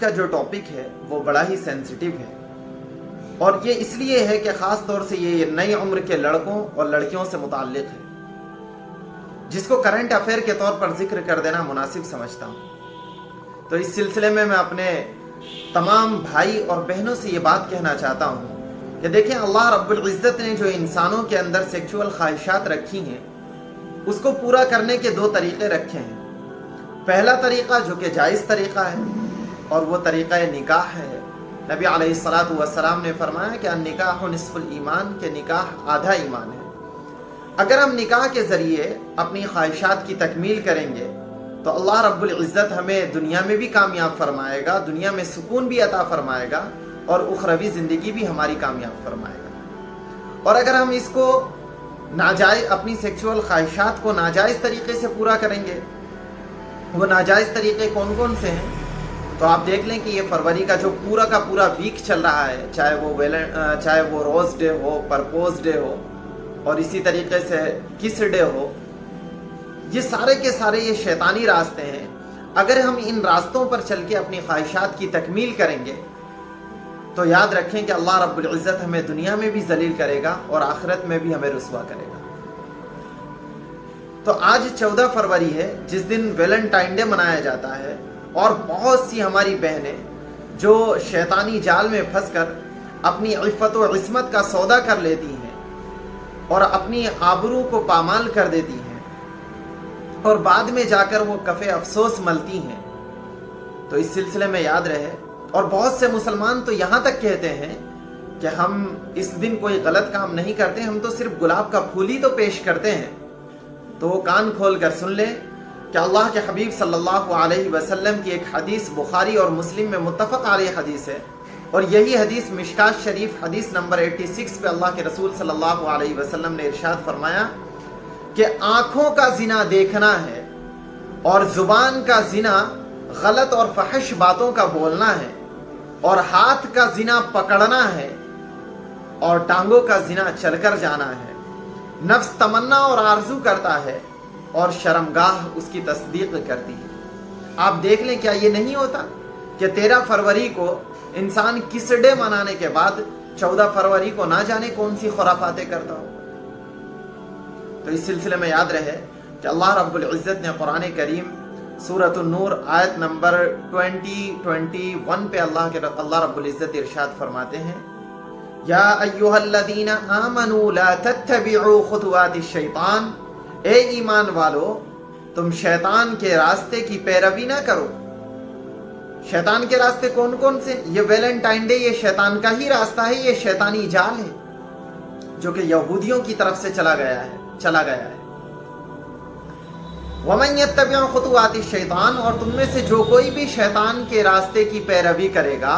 کا جو ٹاپک ہے وہ بڑا ہی سینسٹیو ہے، اور یہ اس لیے ہے کہ خاص طور سے یہ نئی عمر کے لڑکوں اور لڑکیوں سے متعلق ہے، جس کو کرنٹ افیئر کے طور پر ذکر کر دینا مناسب سمجھتا ہوں۔ تو اس سلسلے میں اپنے تمام بھائی اور بہنوں سے یہ بات کہنا چاہتا ہوں کہ دیکھیں، اللہ رب العزت نے جو انسانوں کے اندر سیکشول خواہشات رکھی ہیں اس کو پورا کرنے کے دو طریقے رکھے ہیں۔ پہلا طریقہ جو کہ جائز طریقہ ہے، اور وہ طریقہ نکاح ہے۔ نبی علیہ الصلوۃ والسلام نے فرمایا کہ النکاح نصف الایمان، کہ نکاح آدھا ایمان ہے۔ اگر ہم نکاح کے ذریعے اپنی خواہشات کی تکمیل کریں گے تو اللہ رب العزت ہمیں دنیا میں بھی کامیاب فرمائے گا، دنیا میں سکون بھی عطا فرمائے گا، اور اخروی زندگی بھی ہماری کامیاب فرمائے گا۔ اور اگر ہم اس کو ناجائز، اپنی سیکشول خواہشات کو ناجائز طریقے سے پورا کریں گے، وہ ناجائز طریقے کون کون سے ہیں؟ تو آپ دیکھ لیں کہ یہ فروری کا جو پورا کا پورا ویک چل رہا ہے، چاہے وہ روز ڈے ہو، پرپوز ڈے ہو، اور اسی طریقے سے کس ڈے ہو، یہ سارے کے سارے یہ شیطانی راستے ہیں۔ اگر ہم ان راستوں پر چل کے اپنی خواہشات کی تکمیل کریں گے تو یاد رکھیں کہ اللہ رب العزت ہمیں دنیا میں بھی ذلیل کرے گا اور آخرت میں بھی ہمیں رسوا کرے گا۔ تو آج 14 فروری ہے، جس دن ویلنٹائن ڈے منایا جاتا ہے، اور بہت سی ہماری بہنیں جو شیطانی جال میں پھنس کر اپنی عفت و عصمت کا سودا کر لیتی ہیں اور اپنی آبرو کو پامال کر دیتی ہیں، اور بعد میں جا کر وہ کفِ افسوس ملتی ہیں۔ تو اس سلسلے میں یاد رہے، اور بہت سے مسلمان تو یہاں تک کہتے ہیں کہ ہم اس دن کوئی غلط کام نہیں کرتے، ہم تو صرف گلاب کا پھول ہی تو پیش کرتے ہیں۔ تو وہ کان کھول کر سن لیں کہ اللہ کے حبیب صلی اللہ علیہ وسلم کی ایک حدیث بخاری اور مسلم میں متفق علیہ حدیث ہے، اور یہی حدیث مشکات شریف حدیث نمبر 86 پہ اللہ کے رسول صلی اللہ علیہ وسلم نے ارشاد فرمایا کہ آنکھوں کا زنا دیکھنا ہے، اور زبان کا زنا غلط اور فحش باتوں کا بولنا ہے، اور ہاتھ کا زنا پکڑنا ہے، اور ٹانگوں کا زنا چل کر جانا ہے۔ نفس تمنا اور آرزو کرتا ہے، اور شرمگاہ اس کی تصدیق کرتی ہے۔ آپ دیکھ لیں، کیا یہ نہیں ہوتا کہ 13 فروری کو انسان کس ڈے منانے کے بعد 14 فروری کو نہ جانے کون سی خرافاتیں کرتا ہو؟ تو اس سلسلے میں یاد رہے کہ اللہ رب العزت نے قرآن کریم سورۃ النور آیت نمبر 21 پہ اللہ رب العزت ارشاد فرماتے ہیں، یا ایھا الذین آمنوا لا تتبعوا خطوات الشیطان، اے ایمان والو تم شیطان کے راستے کی پیروی نہ کرو۔ شیطان کے راستے کون کون سے؟ یہ ویلنٹائن ڈے یہ شیطان کا ہی راستہ ہے، یہ شیطانی جال ہے جو کہ یہودیوں کی طرف سے چلا گیا ہے۔ وَمَن يَتَّبِعْ خُطُوَاتِ الشَّيْطَانِ، اور تم میں سے جو کوئی بھی شیطان کے راستے کی پیروی کرے گا،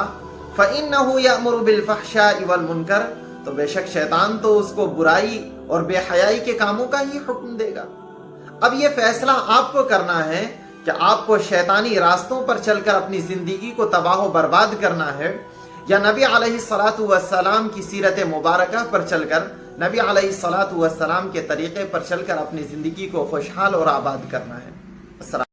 فَإِنَّهُ يَأْمُرُ بِالْفَحْشَاءِ وَالْمُنكَرِ، تو بے شک شیطان تو اس کو برائی اور بے حیائی کے کاموں کا ہی حکم دے گا۔ اب یہ فیصلہ آپ کو کرنا ہے کہ آپ کو شیطانی راستوں پر چل کر اپنی زندگی کو تباہ و برباد کرنا ہے، یا نبی علیہ الصلوۃ والسلام کی سیرت مبارکہ پر چل کر، نبی علیہ الصلوۃ والسلام کے طریقے پر چل کر اپنی زندگی کو خوشحال اور آباد کرنا ہے۔ السلام